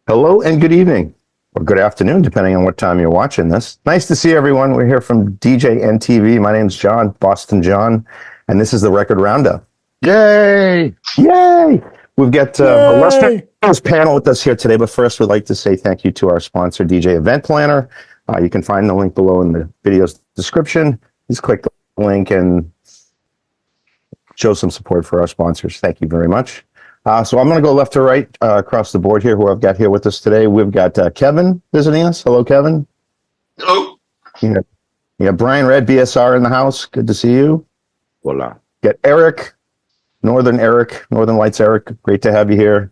Hello and good evening, or good afternoon, depending on what time you're watching this. Nice to see everyone. We're here from DJ NTV. My name's John, Boston John, and this is the Record Roundup. Yay! Yay! We've got a Yay! illustrious panel with us here today, but first we'd like to say thank you to our sponsor, DJ Event Planner. You can find the link below in the video's description. Just click the link and show some support for our sponsors. Thank you very much. So I'm going to go left to right across the board here, who I've got here with us today. We've got Kevin visiting us. Hello, Kevin. Hello. You got Brian Red, BSR in the house. Good to see you. Hola. Got Eric, Northern Lights Eric. Great to have you here.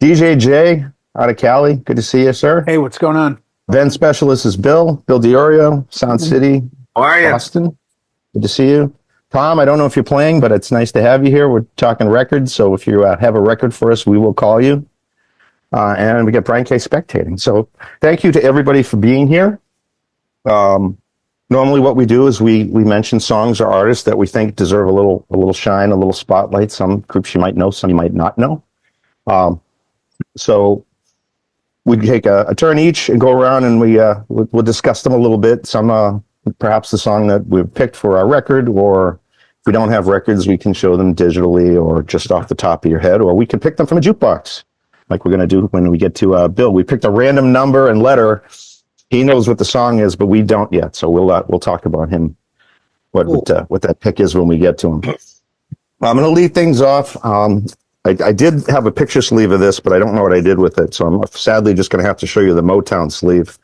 DJ J out of Cali. Good to see you, sir. Hey, what's going on? Then specialist is Bill Diorio, Sound City, How are you? Boston. Good to see you. Tom, I don't know if you're playing, but it's nice to have you here. We're talking records, so if you have a record for us, we will call you. And we got Brian K. spectating. So thank you to everybody for being here. Normally what we do is we mention songs or artists that we think deserve a little shine, a little spotlight. Some groups you might know, some you might not know. So we take a turn each and go around and we'll discuss them a little bit. Some perhaps the song that we've picked for our record, or if we don't have records, we can show them digitally or just off the top of your head, or we can pick them from a jukebox, like we're going to do when we get to Bill. We picked a random number and letter. He knows what the song is, but we don't yet. So we'll talk about him, what that pick is when we get to him. I'm going to lead things off. I did have a picture sleeve of this, but I don't know what I did with it. So I'm sadly just going to have to show you the Motown sleeve.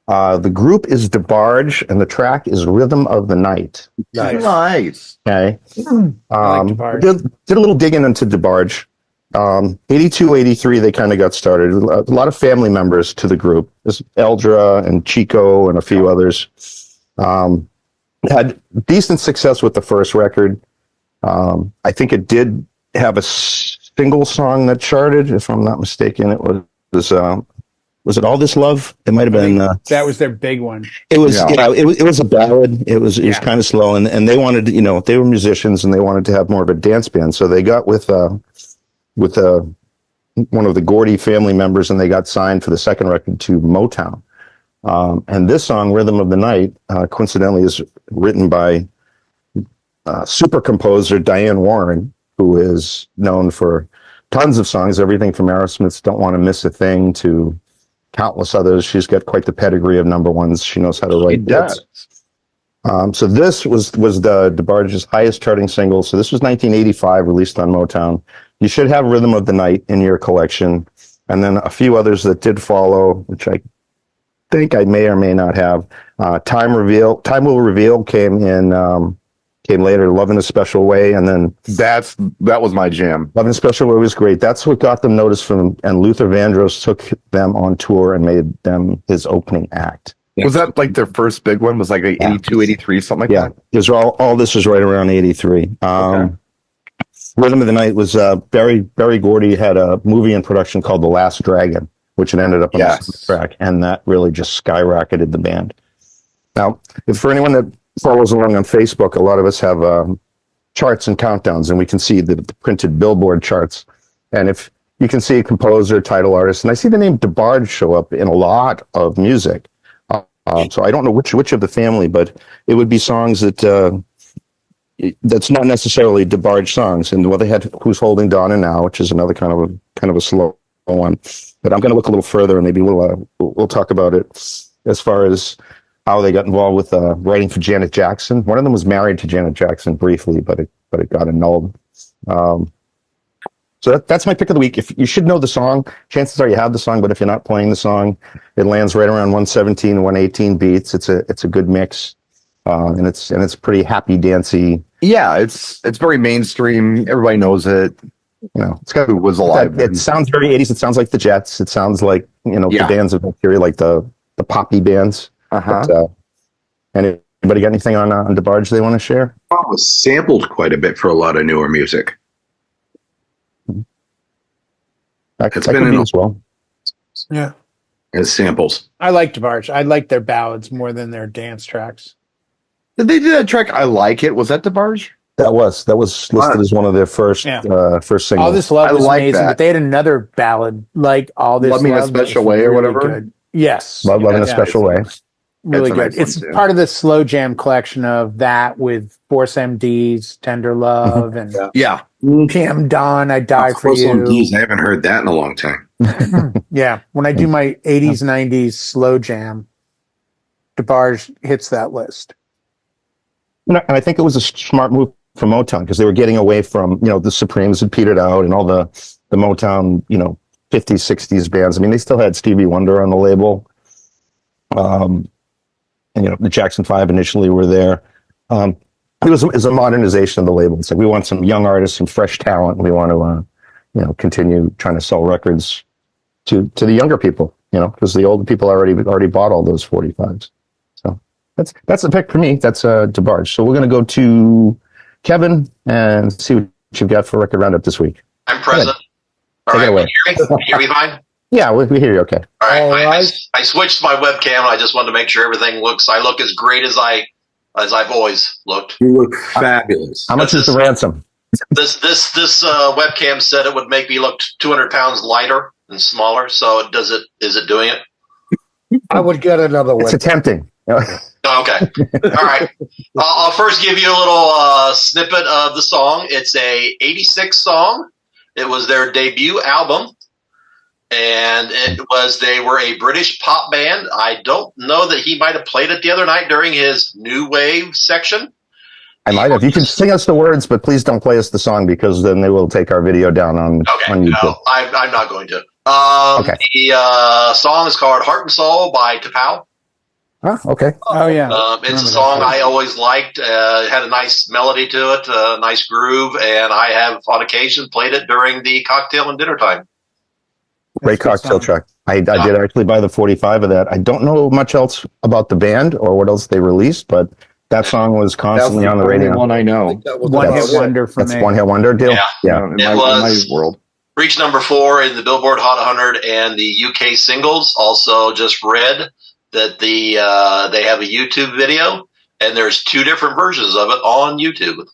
The group is DeBarge, and the track is Rhythm of the Night. Nice. Okay. I like DeBarge. Did a little digging into DeBarge. 82, 83, they kind of got started. A lot of family members to the group. There's Eldra and Chico and a few others. Had decent success with the first record. I think it did have a single song that charted, if I'm not mistaken. It was it All This Love? It might have been. That was their big one. It was, it was a ballad. It was kind of slow, and they wanted, they were musicians and they wanted to have more of a dance band. So they got with one of the Gordy family members, and they got signed for the second record to Motown. And this song, Rhythm of the Night, coincidentally is written by super composer Diane Warren, who is known for tons of songs, everything from Aerosmith's Don't Want to Miss a Thing to countless others. She's got quite the pedigree of number ones. She knows how to write hits. So this was the DeBarge's highest charting single. So this was 1985, released on Motown. You should have Rhythm of the Night in your collection, and then a few others that did follow, which I think I may or may not have. Time Will Reveal came later. Love in a Special Way, and then That was my jam. Love in a Special Way was great. That's what got them noticed and Luther Vandross took them on tour and made them his opening act. Was that like their first big one? Was like 82, 83, something like that? There's all this was right around 83. Rhythm of the Night was Barry Gordy had a movie in production called The Last Dragon, which had ended up on the soundtrack, and that really just skyrocketed the band. Now, if for anyone that follows along on Facebook, a lot of us have charts and countdowns, and we can see the printed Billboard charts. And if you can see a composer, title artist, and I see the name DeBarge show up in a lot of music. So I don't know which of the family, but it would be songs that's not necessarily DeBarge songs. And they had Who's Holding Donna Now, which is another kind of a slow one. But I'm going to look a little further, and maybe we'll talk about it as far as how they got involved with writing for Janet Jackson. One of them was married to Janet Jackson briefly, but it got annulled. So that's my pick of the week. If you should know the song, chances are you have the song, but if you're not playing the song, it lands right around 117, 118 beats. It's a good mix, and it's pretty happy, dancey. Yeah, it's very mainstream. Everybody knows it. It's got Who was alive. it sounds very 80s. It sounds like the Jets. It sounds like the bands of Mercury, like the poppy bands. But, anybody got anything on DeBarge they want to share? It was sampled quite a bit for a lot of newer music. It's been in as well. Yeah. As samples. I like DeBarge. I like their ballads more than their dance tracks. Did they do that track? I Like It. Was that DeBarge? That was listed as one of their first first singles. All This Love I was like amazing, that. but they had another ballad like All This Love Me in a Love Special was Way or really whatever? good. Yes. Love in a Special Way. Really That's a good. nice one, It's too. part of the slow jam collection of that with Force MD's Tender Love and Yeah. Jam Dawn, I Die for Close on You. D's, I haven't heard that in a long time. Yeah. When I do my 80s, 90s slow jam, DeBarge hits that list. And I think it was a smart move from Motown because they were getting away from, the Supremes had petered out and all the Motown, 50s, 60s bands. I mean, they still had Stevie Wonder on the label. And, the Jackson 5 initially were there. It was a modernization of the label. It's like, we want some young artists, some fresh talent. We want to, continue trying to sell records to the younger people, because the older people already bought all those 45s. So that's the pick for me. That's DeBarge. So we're going to go to Kevin and see what you've got for Record Roundup this week. I'm present. All Take it right, away. can you hear me fine? Yeah, we hear you okay. All right. All right. I switched my webcam. I just wanted to make sure everything I look as great as I've always looked. You look fabulous. How much is the ransom? This webcam said it would make me look 200 pounds lighter and smaller. So is it doing it? I would get another It's one. Okay. attempting. All right. I'll first give you a little snippet of the song. It's a 86 song. It was their debut album. And they were a British pop band. I don't know that he might have played it the other night during his new wave section. I might have. You can sing us the words, but please don't play us the song because then they will take our video down on YouTube. No, I'm not going to. Okay. The song is called Heart and Soul by Tapao. Huh? Okay. Oh, yeah. It's a song I always liked. It had a nice melody to it, a nice groove, and I have on occasion played it during the cocktail and dinner time. Great cocktail track. I did actually buy the 45 of that. I don't know much else about the band or what else they released, but that song was constantly on the radio. One I know. One hit wonder for That's me. one hit wonder deal. Yeah. In It my was world. reached number 4 in the Billboard Hot 100 and the UK singles. Also, just read that they have a YouTube video, and there's 2 different versions of it on YouTube.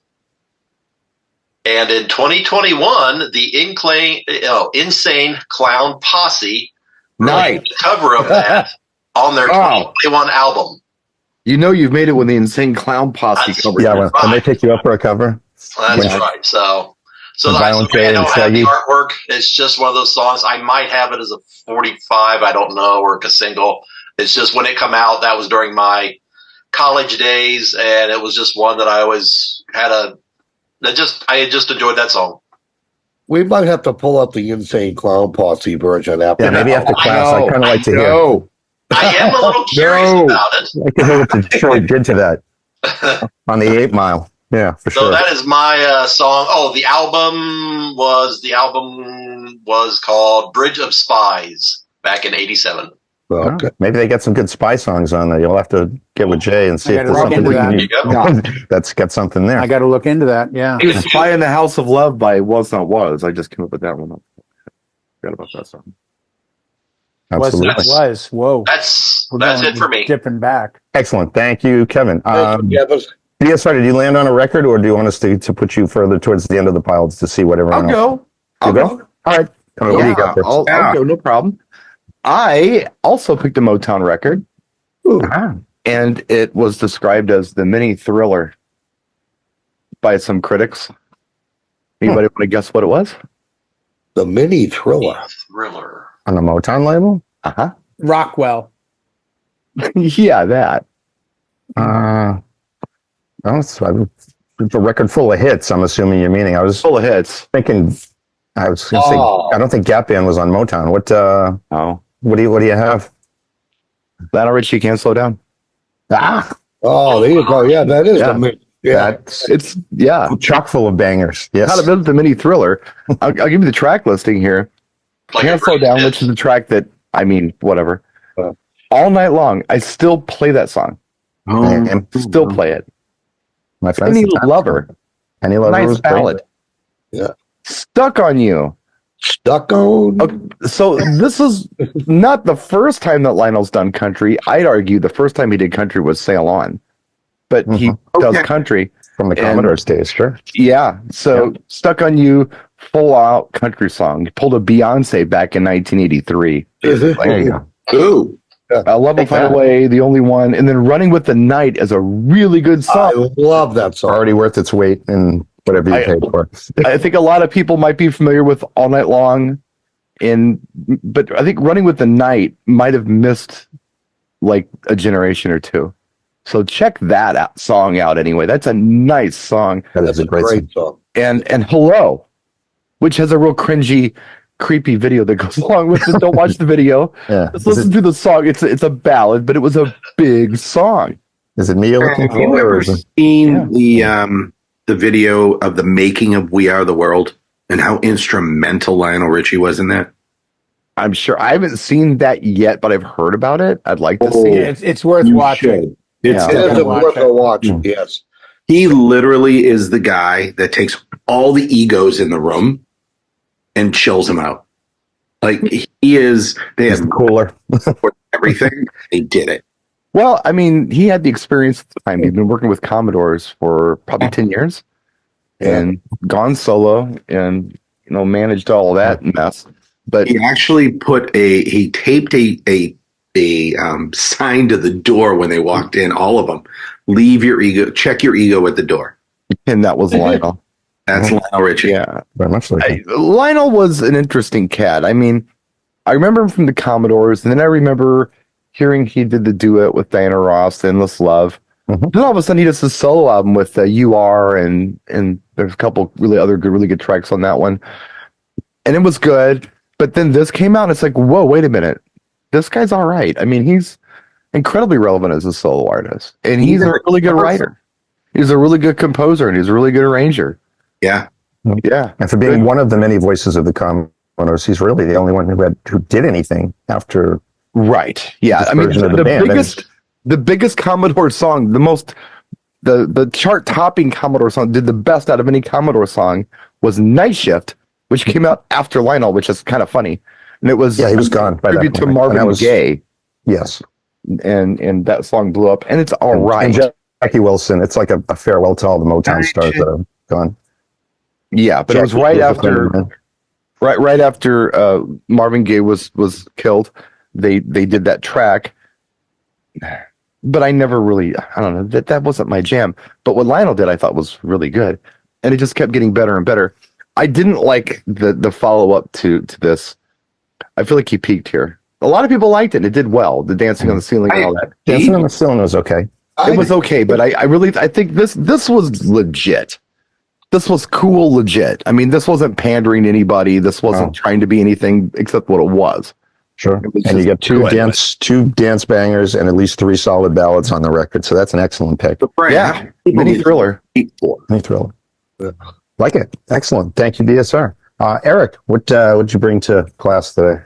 And in 2021, the Insane Clown Posse Nice. released a cover of that on their 2021 album. You know you've made it when the Insane Clown Posse covers. Yeah, it. when they pick you up for a cover. That's Yeah. right. So And Violent J I and don't have Shaggy. the artwork. It's just one of those songs. I might have it as a 45. I don't know, or a single. It's just when it come out. That was during my college days, and it was just one that I always had I just enjoyed that song. We might have to pull up the Insane Clown Posse version after Yeah, maybe after class. I kind of like to hear. No. I am a little curious No. about it. I like to hear what Detroit did to that on the 8 Mile. Yeah, for So sure. that is my song. Oh, the album was called Bridge of Spies back in '87. Okay. Maybe they got some good spy songs on there. You'll have to get with Jay and see I if gotta there's look something we into can that. use. That's got something there. I got to look into that. Yeah. He was Spy in the House of Love by Was Not Was. I just came up with that one. Forgot about that song. Absolutely. Was. Whoa. That's We're it going- for me. Dipping back. Excellent. Thank you, Kevin. Thank you, Kevin. To get started, do you land on a record or do you want us to put you further towards the end of the piles to see what everyone else? I'll You go. go? All right. What do you got first? I'll go, no problem. I also picked a Motown record, Ah, and it was described as the mini thriller by some critics. Anybody want to guess what it was? The mini thriller. Thriller. on the Motown label? Uh-huh. Rockwell. Yeah, that. Oh, it's a record full of hits. I'm assuming you're meaning. I was Full of hits. thinking. I was going to say. I don't think Gap Band was on Motown. Oh. What do you have? Lionel Richie, Can't Slow Down. Ah, Oh, there you go. Yeah, that is Yeah. the mini. Yeah. It's, yeah. chock full of bangers. Yes. How to build the mini thriller. I'll give you the track listing here. Like Can't a Slow Down, hit. which is a track that, whatever. All night long, I still play that song. And Still play it. my friends. Any Lover. Any Lover. Nice was great. ballad. Yeah. Stuck on You. Stuck on. Okay, so this is not the first time that Lionel's done country. I'd argue the first time he did country was Sail On. But he does country. From the And- Commodore's days, sure. Yeah. So Stuck on You, full out country song. Pulled a Beyonce back in 1983. Mhm. There you go. Ooh. Level Find that. Away, The Only One, and then Running with the Night is a really good I song. love that song. Already worth its weight in whatever you paid for. I think a lot of people might be familiar with All Night Long, but I think Running with the Night might have missed like a generation or two. So check that song out anyway. That's a nice song. That is That's a a great song. great song. And Hello, which has a real cringy, creepy video that goes along with it. Don't watch the video. Yeah. Just listen to the song. It's a ballad, but it was a big song. Is it Mia looking Have you for? Or ever is it, seen the video of the making of We Are the World and how instrumental Lionel Richie was in that? I'm sure I haven't seen that yet, but I've heard about it. I'd like to see Yeah, it. it's worth You watching. should. It's Yeah. It is Gotta a watch worth it. a watch. Yes. He literally is the guy that takes all the egos in the room and chills them out. Like he is, they is have it cooler? everything. They did it. Well, I mean, he had the experience at the time. He'd been working with Commodores for probably 10 years and gone solo and, managed all that mess. But He actually he taped a sign to the door when they walked in. All of them, leave your ego, check your ego at the door. and that was Lionel. That's Lionel Richie. Yeah. Very much like that. Lionel was an interesting cat. I mean, I remember him from the Commodores, and then I remember hearing he did the duet with Diana Ross, Endless Love. Mhm. Then all of a sudden he does a solo album with You Are, and there's a couple really good tracks on that one. And it was good. But then this came out, and it's like, whoa, wait a minute. This guy's all right. I mean, he's incredibly relevant as a solo artist, and he's a really good writer. He's a really good composer, and he's a really good arranger. Yeah. Yeah. And for being one of the many voices of the Commodores, he's really the only one who did anything after. Right. Yeah. I mean, version of the band. the biggest Commodore song, the chart topping Commodore song, did the best out of any Commodore song was Night Shift, which came out after Lionel, which is kind of funny. And it was He was gone by that tribute to point. Marvin And that was- Gaye, Yes. and that song blew up, and it's all right. And Jackie Wilson, it's like a farewell to all the Motown stars that have gone. Yeah, but it was Jackie right Wilson, after man. right after Marvin Gaye was killed. They did that track, but I never really, I don't know, that wasn't my jam. But what Lionel did, I thought was really good, and it just kept getting better and better. I didn't like the follow up to this. I feel like he peaked here. A lot of people liked it. It did well. The dancing on the ceiling and all that. Dancing on the Ceiling was okay. It was okay, but I think this was legit. This was cool, legit. I mean, this wasn't pandering to anybody. This wasn't trying to be anything except what it was. Sure. It was And you just get two dance bangers and at least 3 solid ballads on the record. So that's an excellent pick. But Brian, Yeah, mini thriller. Any thriller. Like it. Excellent. Thank you, DSR. Eric, what'd you bring to class today?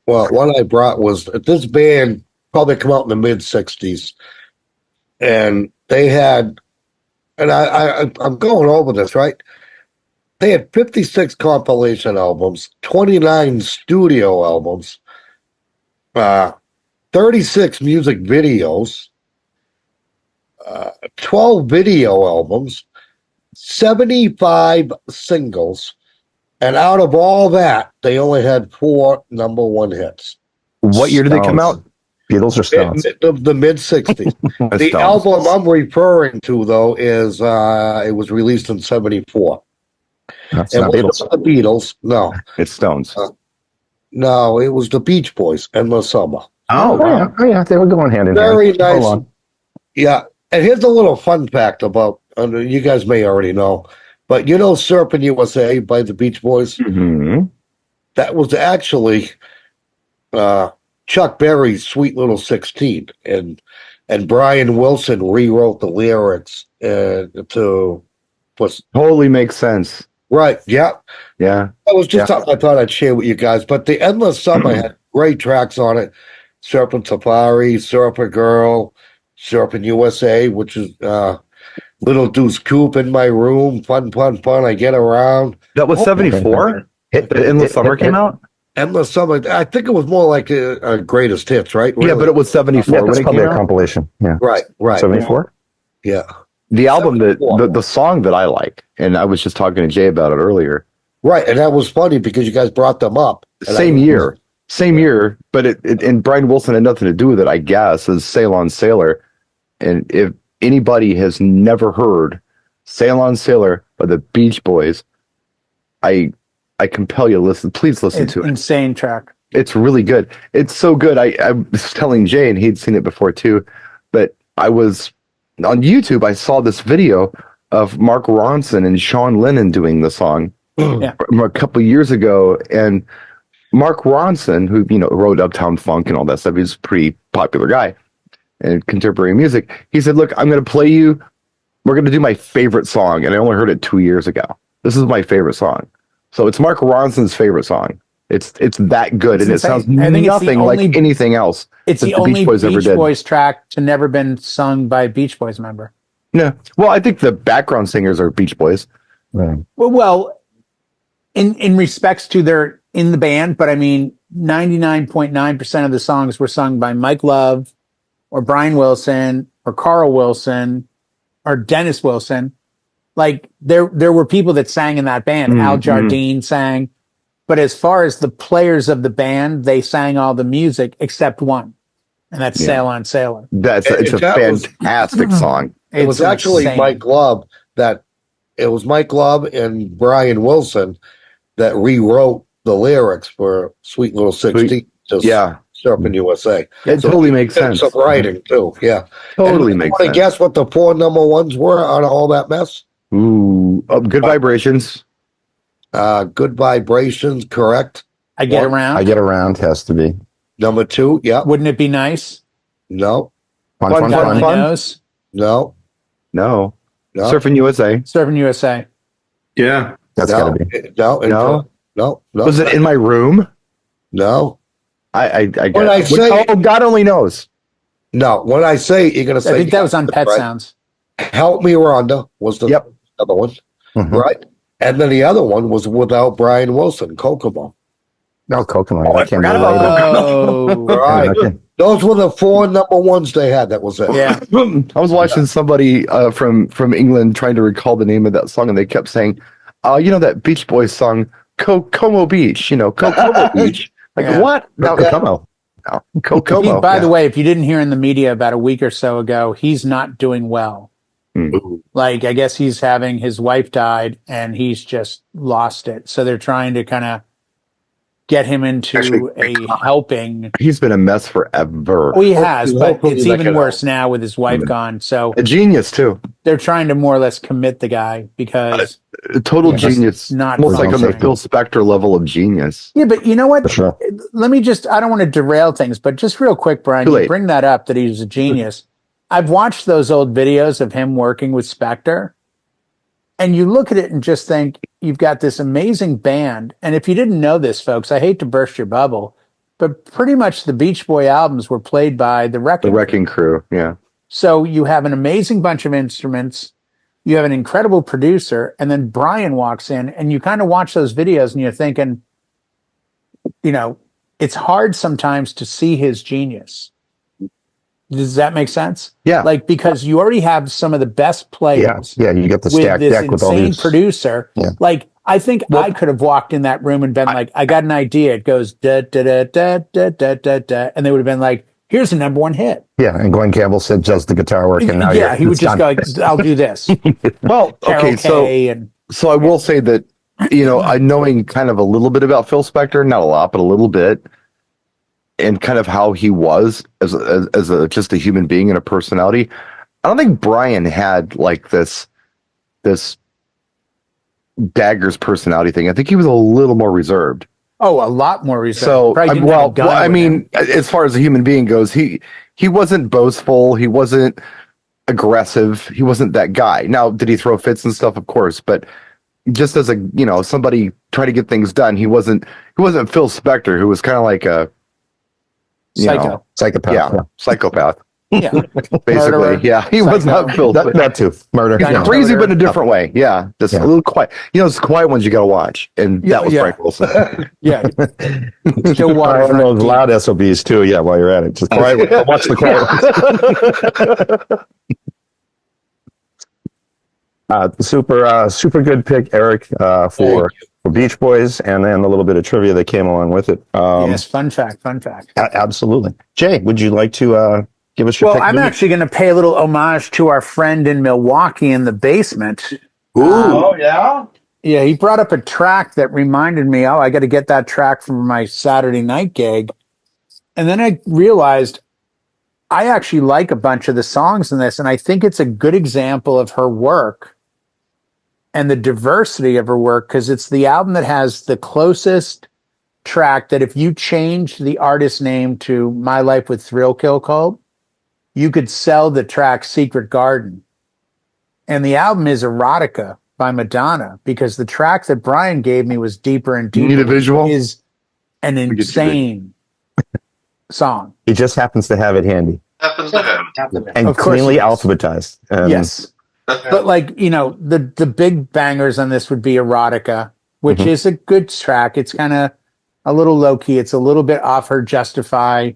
Well, what I brought was this band probably come out in the mid '60s, and they had, and I'm going over this right. They had 56 compilation albums, 29 studio albums, 36 music videos, 12 video albums, 75 singles. And out of all that, they only had 4 number 1 hits. What year did they come Stones. out? Beatles or Stones? The mid 60s. The Stones. album I'm referring to, though, is it was released in 74. That's It not wasn't Beatles. the Beatles. No. It's Stones. No, it was the Beach Boys, Endless Summer. Oh, yeah. They were going hand in Very hand. nice. Hold on. Yeah. And here's a little fun fact about, you guys may already know, but you know Surfin' USA by the Beach Boys? Mm-hmm. That was actually Chuck Berry's Sweet Little 16. And Brian Wilson rewrote the lyrics to Totally makes sense. right. Yeah. Yeah. That was just something I thought I'd share with you guys. But the Endless Summer had great tracks on it. Surfing Safari, Surfer Girl, Surfing USA, which is Little Deuce Coupe in My Room, Fun, I Get Around. That was 74? The Endless Summer came out? Endless Summer, I think it was more like a greatest hits, right? Yeah, but it was 74 Yeah, when that's it probably came a out. compilation. Yeah. Right. 74? Yeah. the album the song that I like, and I was just talking to Jay about it earlier. Right, and that was funny because you guys brought them up. Same year, but it and Brian Wilson had nothing to do with it, I guess. Is Sail on Sailor, and if anybody has never heard Sail on Sailor by the Beach Boys, I compel you to listen. Please listen to it. Insane track. It's really good. It's so good. I was telling Jay, and he'd seen it before too, but I was on YouTube. I saw this video of Mark Ronson and Sean Lennon doing the song from a couple years ago, and Mark Ronson, who wrote Uptown Funk and all that stuff, he's a pretty popular guy in contemporary music. He said, "Look, I'm going to play you. We're going to do my favorite song," and I only heard it 2 years ago. This is my favorite song. So it's Mark Ronson's favorite song. It's that good, and it sounds nothing like anything else. It's the only Beach Boys track to never been sung by a Beach Boys member. Yeah. Well, I think the background singers are Beach Boys. Right. Well, in respects to their in the band, but I mean, 99.9% of the songs were sung by Mike Love or Brian Wilson or Carl Wilson or Dennis Wilson. Like there were people that sang in that band. Al Jardine sang. But as far as the players of the band, they sang all the music except one, and that's Sail on Sailor. It's a fantastic song. It was actually insane. Mike Love and Brian Wilson that rewrote the lyrics for Sweet Little 16. Surfing USA. It totally makes sense. Some writing too. Yeah. Totally makes sense. Guess what the 4 number ones were out of all that mess? Ooh, Good Vibrations. Good Vibrations, correct. I Get Around. I Get Around has to be. Number 2, yeah. Wouldn't it be nice? No. Fun. No. Surfing USA. Surfing USA. Yeah. That's got to be. No. Was it In My Room? No. I when I say, God only knows. No, when I say, you're going to say. I think that was on Pet Sounds. Help Me Rhonda was the other one, right? And then the other one was without Brian Wilson, Kokomo. No, Kokomo. I can't right. Okay. Those were the 4 number ones they had. That was it. Yeah. I was watching somebody from England trying to recall the name of that song, and they kept saying, that Beach Boys song, Kokomo Beach, Kokomo Beach. Like, what? No, Kokomo. No, Kokomo. By the way, if you didn't hear in the media about a week or so ago, he's not doing well. Like, I guess he's having his wife died and he's just lost it. So they're trying to kind of get him into helping. He's been a mess forever. Oh, he has, but it's even worse now with his wife gone. So a genius too. They're trying to more or less commit the guy because a total genius, not almost like on the Phil Spector level of genius. Yeah, but you know what? Sure. Let me I don't want to derail things, but just real quick, Brian, you bring that up that he's a genius. I've watched those old videos of him working with Spector, and you look at it and just think, you've got this amazing band. And if you didn't know this, folks, I hate to burst your bubble, but pretty much the Beach Boy albums were played by the Wrecking Crew. Yeah. So you have an amazing bunch of instruments, you have an incredible producer, and then Brian walks in, and you kind of watch those videos and you're thinking, it's hard sometimes to see his genius. Does that make sense? Yeah. Like, because you already have some of the best players. Yeah, you get the stacked deck with all these. Insane producer. Yeah. Like, I think I could have walked in that room and been like, I got an idea. It goes da da da da da da da da, and they would have been like, here's a number 1 hit. Yeah, and Glenn Campbell said just the guitar work, and now he would just go, I'll do this. Well, okay, so I will say that I knowing kind of a little bit about Phil Spector, not a lot, but a little bit. And kind of how he was as just a human being and a personality. I don't think Brian had like this Dagger's personality thing. I think he was a little more reserved. Oh, a lot more reserved. So, I mean, as far as a human being goes, he wasn't boastful. He wasn't aggressive. He wasn't that guy. Now, did he throw fits and stuff? Of course, but just as somebody trying to get things done, he wasn't Phil Spector, who was kind of like a psychopath. Yeah, psychopath. Yeah, basically. Murderer. Yeah, he was not Phil. That too. Murder. Yeah. Crazy, but in a different way. Yeah, just a little quiet. It's the quiet ones you got to watch, and that was Frank Wilson. Yeah, still watch those loud SOBs too. Yeah, while you're at it, just quiet. Watch the quiet ones. Super good pick, Eric, for Beach Boys, and then a little bit of trivia that came along with it. Yes, fun fact. Absolutely. Jay, would you like to give us your Well, pick? I'm actually going to pay a little homage to our friend in Milwaukee in the basement. Ooh. Yeah. Yeah, he brought up a track that reminded me, I got to get that track from my Saturday night gig. And then I realized I actually like a bunch of the songs in this, and I think it's a good example of her work and the diversity of her work, because it's the album that has the closest track that if you change the artist name to My Life with Thrill Kill Cult, you could sell the track Secret Garden. And the album is Erotica by Madonna, because the track that Brian gave me was Deeper and You Deeper. need a visual? Is an get you insane song. He just happens to have it handy Happens to him. and Of course cleanly he does. alphabetized. Yes. But like, the big bangers on this would be Erotica, which is a good track. It's kind of a little low key. It's a little bit off her Justify,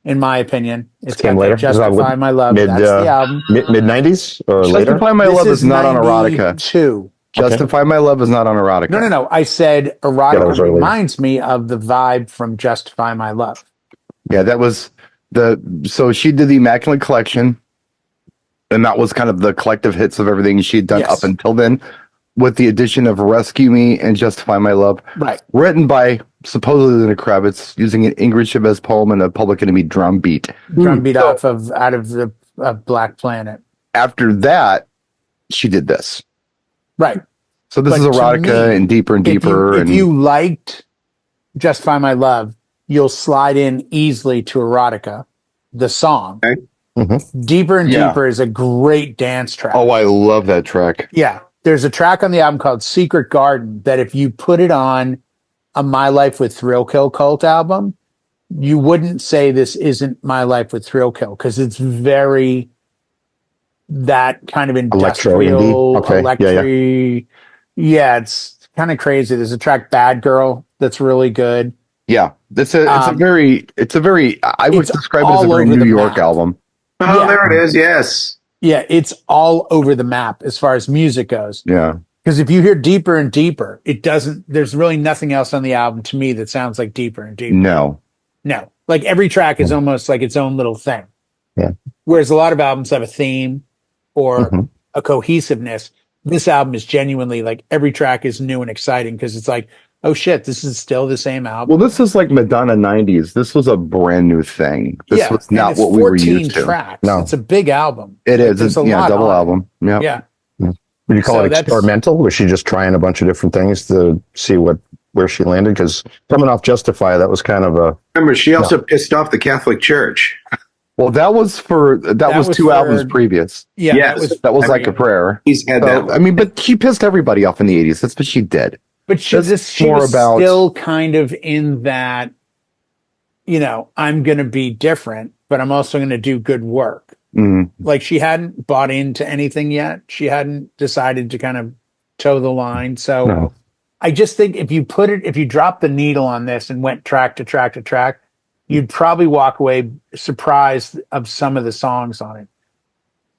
in my opinion. It's Came got later? that Justify My Love. Mid That's the album. mid 90s or later. Justify My This Love is not on Erotica. 92. Justify My Love is not on Erotica. No. I said Yeah, that Erotica was early. reminds me of the vibe from Justify My Love. Yeah, that was so she did the Immaculate Collection, and that was kind of the collective hits of everything she'd done Yes. up until then, with the addition of Rescue Me and Justify My Love, Right. written by supposedly Lenny Kravitz using an Ingrid Chavez poem and a Public Enemy drum beat. Drum beat out of the Black Planet. After that, she did this. Right. So this But is to Erotica me, and Deeper and Deeper. If you liked Justify My Love, you'll slide in easily to Erotica, the song. Okay. Deeper and Yeah. Deeper is a great dance track. Oh, I love that track. Yeah. There's a track on the album called Secret Garden that if you put it on a My Life with Thrill Kill Cult album, you wouldn't say this isn't My Life with Thrill Kill, because it's very that kind of Electro industrial, indie? Okay. electric. Yeah, it's kind of crazy. There's a track Bad Girl that's really good. Yeah, it's a very I would It's describe it as a all very over New the York map. album. Oh, Yeah. there it is. Yes. Yeah, it's all over the map as far as music goes. Yeah. Because if you hear Deeper and Deeper, there's really nothing else on the album to me that sounds like Deeper and Deeper. No. No. Like every track is almost like its own little thing. Yeah. Whereas a lot of albums have a theme or Mhm. a cohesiveness. This album is genuinely like every track is new and exciting, because it's like, oh shit, this is still the same album. Well, this is like Madonna 90s. This was a brand new thing. This was and not it's what we were 14 used to. tracks. No. It's a big album. It is. There's It's, a lot double on it. album. Yeah. Yeah. Would you call So it that's- experimental? Was she just trying a bunch of different things to see where she landed? Because coming off Justify, that was kind of a Remember, she also pissed off the Catholic Church. Well, that was was two for- albums previous. Yeah. Yes. That was like a prayer. He's had that So, one. I mean, but she pissed everybody off in the 80s. That's what she did. But she That's was more about- still kind of in that, I'm going to be different, but I'm also going to do good work. Mm. Like she hadn't bought into anything yet. She hadn't decided to kind of toe the line. So No. I just think if you drop the needle on this and went track to track to track, you'd probably walk away surprised of some of the songs on it.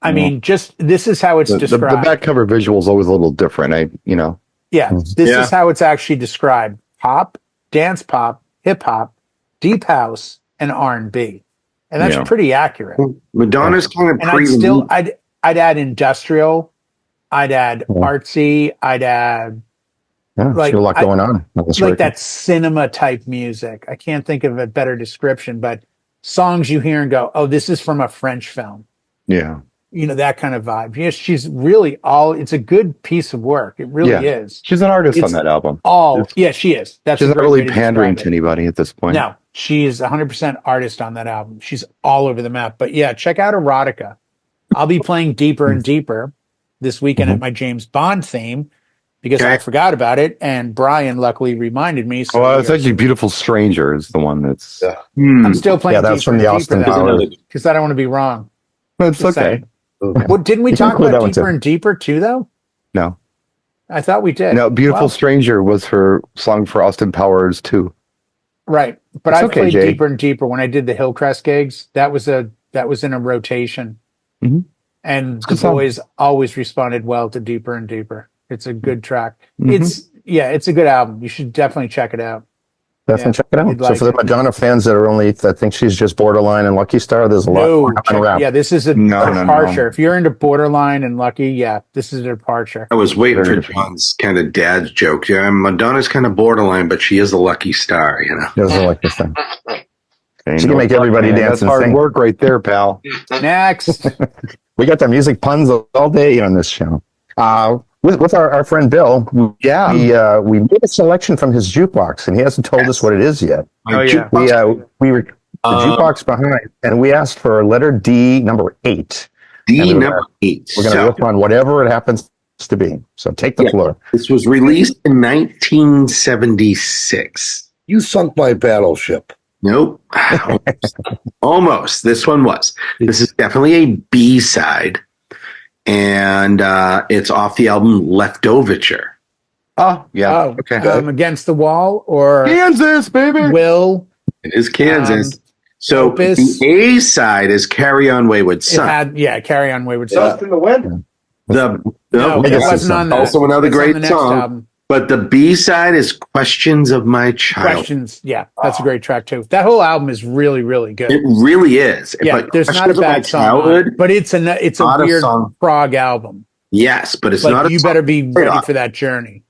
I mean, just this is how it's The described. back cover visual is always a little different. Yeah, this Yeah. is how it's actually described: pop, dance pop, hip hop, deep house, and R&B, and that's Yeah. pretty accurate. Madonna's kind of And I'd add industrial, I'd add Yeah. artsy, I'd add yeah, Like, she had a lot going on this like record. that cinema type music. I can't think of a better description, but songs you hear and go, "Oh, this is from a French film." Yeah. That kind of vibe. Yes, she's really it's a good piece of work. It really Yeah. is. She's an artist It's on that album. Yeah, she is. That's She's a not great really way to pandering describe to anybody at this point. No, she is 100% artist on that album. She's all over the map. But yeah, check out Erotica. I'll be playing Deeper and Deeper this weekend at my James Bond theme because I Okay. forgot about it, and Brian luckily reminded me. So Well, it's actually Beautiful Stranger is the one that's. I'm still playing. Yeah, that's from the Austin Powers. because I don't want to be wrong. It's Just okay. saying. Well, didn't we You can talk include that about one, Deeper too. and Deeper too, though? No. I thought we did. No, Beautiful Wow. Stranger was her song for Austin Powers too. Right, but It's I okay, played Jay. Deeper and Deeper when I did the Hillcrest gigs. That was in a rotation. Mhm. And the good song. boys always responded well to Deeper and Deeper. It's a good track. Mhm. It's a good album. You should definitely check it out. Definitely check it out. you'd So like for the it. Madonna fans that are only, that think she's just Borderline and Lucky Star, there's a lot more to unwrap. Yeah, this is a No, no, departure. no. If you're into Borderline and Lucky, yeah, this is a departure. I was waiting Very for different. John's kind of dad's joke. Yeah, Madonna's kind of borderline, but she is a lucky star, you know. Doesn't like this thing. Ain't She can no make luck, everybody man. dance That's and hard sing. work right there, pal. Next. We got the music puns all day on this channel. With our friend Bill, Yeah. we made a selection from his jukebox, and he hasn't told us what it is yet. Oh, yeah. We were the jukebox behind, and we asked for letter D, number 8. D And number 8. We're going to rip on whatever it happens to be. So take the floor. This was released in 1976. You sunk my battleship. Nope. Almost. This one was. This is definitely a B side, and it's off the album Leftoverture. Oh, yeah. Oh, Okay. Against the Wall or Kansas, baby. Will. It is Kansas. So Opus. the A side is Carry On Wayward It Son. had, Carry On Wayward Dust Son. in the wind. No, No, it Legacy wasn't on that. Also another It's on great the next song. album. But the B side is Questions of My Child. Questions. Yeah, that's a great track too. That whole album is really, really good. It really is. Yeah, But there's not a Questions of My bad song on Childhood, it, but it's a not a weird song. prog album. yes, but it's Like not a you song better be straight ready off. for that journey.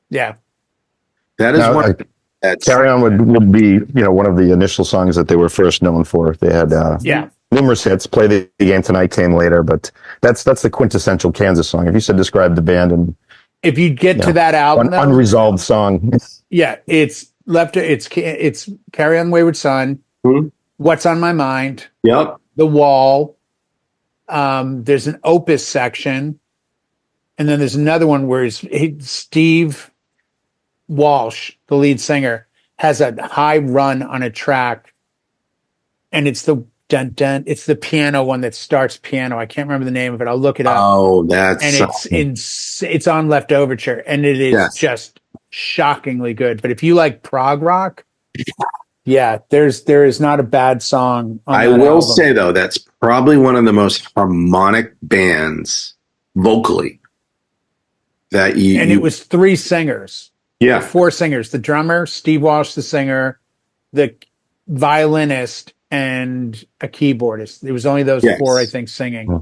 Yeah, That is Now, one. That's Carry On would be, one of the initial songs that they were first known for. They had yeah. numerous hits. Play the Game Tonight came later, but that's the quintessential Kansas song. If you said describe the band and If you get to that album, an though, unresolved song, yeah, it's Carry On Wayward Son. Mhm. What's on My Mind? Yep. The Wall. There's an Opus section, and then there's another one where Steve Walsh, the lead singer, has a high run on a track, and it's the dun dun. It's the piano one that starts piano. I can't remember the name of it. I'll look it up. Oh, that's And it's on Leftoverture, and it is Yes. just shockingly good. But if you like prog rock, yeah, there is not a bad song on I that will album. say though, that's probably one of the most harmonic bands vocally that you. And it was 3 singers. yeah. 4 singers: the drummer, Steve Walsh, the singer, the violinist, and a keyboardist. It was only those Yes. 4, I think, singing. Hmm.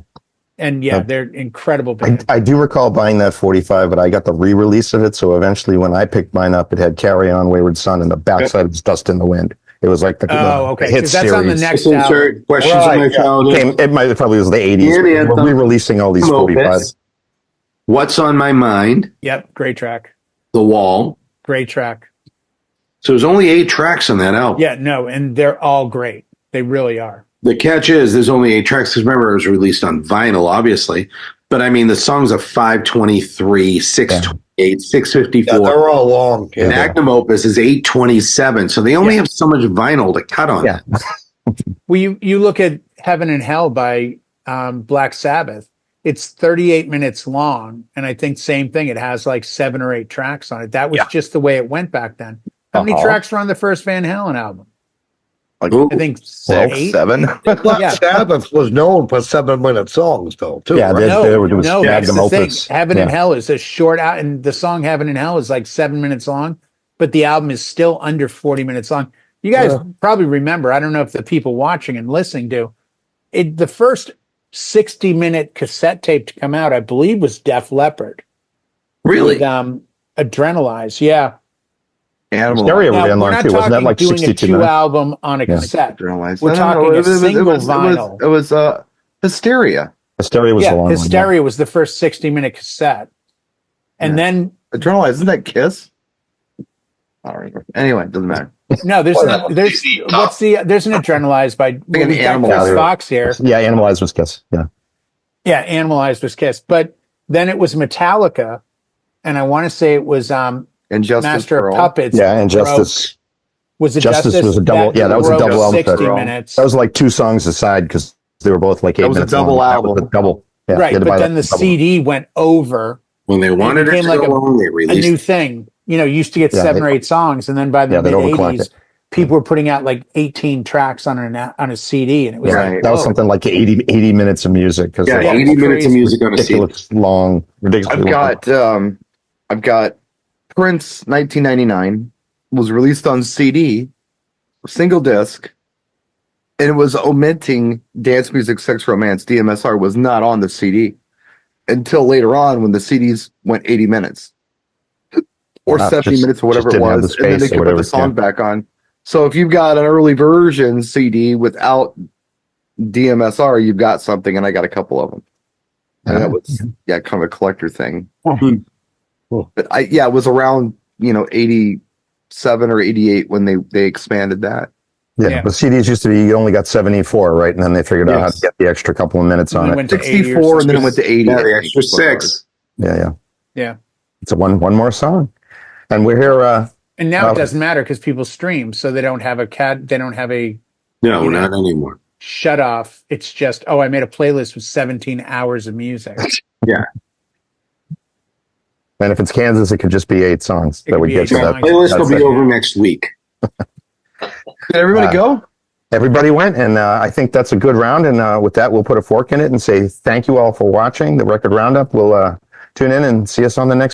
And they're incredible band. I do recall buying that 45, but I got the re-release of it. So eventually when I picked mine up, it had Carry On Wayward Son and the backside was Dust in the Wind. It was like the okay, hit 'cause that's on the series. next Let's album. insert Questions Right, of My yeah. Childhood. It probably was the 80s. Yeah, but yeah, we're re-releasing all these 45s. Opus. What's on My Mind? Yep, great track. The Wall. Great track. So there's only 8 tracks on that album. Yeah, no, and they're all great. They really are. The catch is there's only 8 tracks because remember it was released on vinyl, obviously. But I mean, the songs are 523, 628, Yeah, 654. they're all long. Yeah. Magnum Opus is 827. So they only have so much vinyl to cut on. Yeah. Well, you look at Heaven and Hell by Black Sabbath. It's 38 minutes long, and I think same thing. It has like 7 or 8 tracks on it. That was just the way it went back then. How many tracks were on the first Van Halen album? Like Ooh. I think 6, 8. 7. Black Yeah. Sabbath was known for 7-minute songs, though, too. Yeah, right? there was No, that's Magnum the thing. Opus. Heaven Yeah. and Hell is a short out, and the song Heaven and Hell is like 7 minutes long, but the album is still under 40 minutes long. You guys probably remember, I don't know if the people watching and listening do, the first 60-minute cassette tape to come out, I believe, was Def Leppard. Really? With, Adrenalize, yeah. Animal. Stereo Now, ran we're long not too. Wasn't that talking like doing a 62 2 minutes? album on a cassette. Journalized. We're talking a single vinyl. It was Hysteria. Hysteria was the long one. Hysteria was the first 60-minute cassette. And then, Journalized. Isn't that Kiss? I don't remember. Anyway, doesn't matter. no, there's an Adrenalize by Like an we've got Animal Chris House. Fox here. Yeah, Animalized was Kiss. Yeah. Yeah, Animalized was Kiss. But then it was Metallica, and I want to say it was Injustice Master for of All. Puppets. Yeah, and Justice. Was it Justice Justice? was a double. That was a broke double album. 60 set. minutes. That was like 2 songs aside because they were both like 8 That was a minutes double long. That album. was a double. Yeah, right, you had to buy but then that the double. CD went over When they wanted it became to like go long, they a released new thing. You know, you used to get Yeah, 7 they- or 8 songs, and then by the Yeah, they'd mid overclock 80s, it. people were putting out like 18 tracks on a CD, and it was Right. like, That was whoa. something like 80 minutes of music. Because Yeah, Yeah, 80 minutes of crazy. music on a CD. ridiculous long, ridiculously long. I've got Prince 1999 was released on CD, single disc, and it was omitting Dance Music Sex Romance. DMSR was not on the CD until later on when the CDs went 80 minutes or Wow, 70 just- minutes or whatever just it didn't have was, the and then they space or could put the whatever, song yeah. back on. So if you've got an early version CD without DMSR, you've got something, and I got a couple of them. And that was kind of a collector thing. Cool. But it was around 87 or 88 when they expanded that. Yeah. But CDs used to be, you only got 74, right? And then they figured out how to Yes. get the extra couple of minutes And on then it. went to 80 or 64 and then it something. went to 80. Yeah, I the think extra is what it was. 6. Yeah. Yeah. It's one more song. And we're here, And now Well- it doesn't matter because people stream, so they don't have a No, You know. not anymore. shut off. It's just, I made a playlist with 17 hours of music. and if it's Kansas, it could just be 8 songs It that could would be get 8 you songs. that. Playlist will that's be it. over next week. Did everybody go? Everybody went, and I think that's a good round. And with that, we'll put a fork in it and say thank you all for watching the Record Roundup. We'll tune in and see us on the next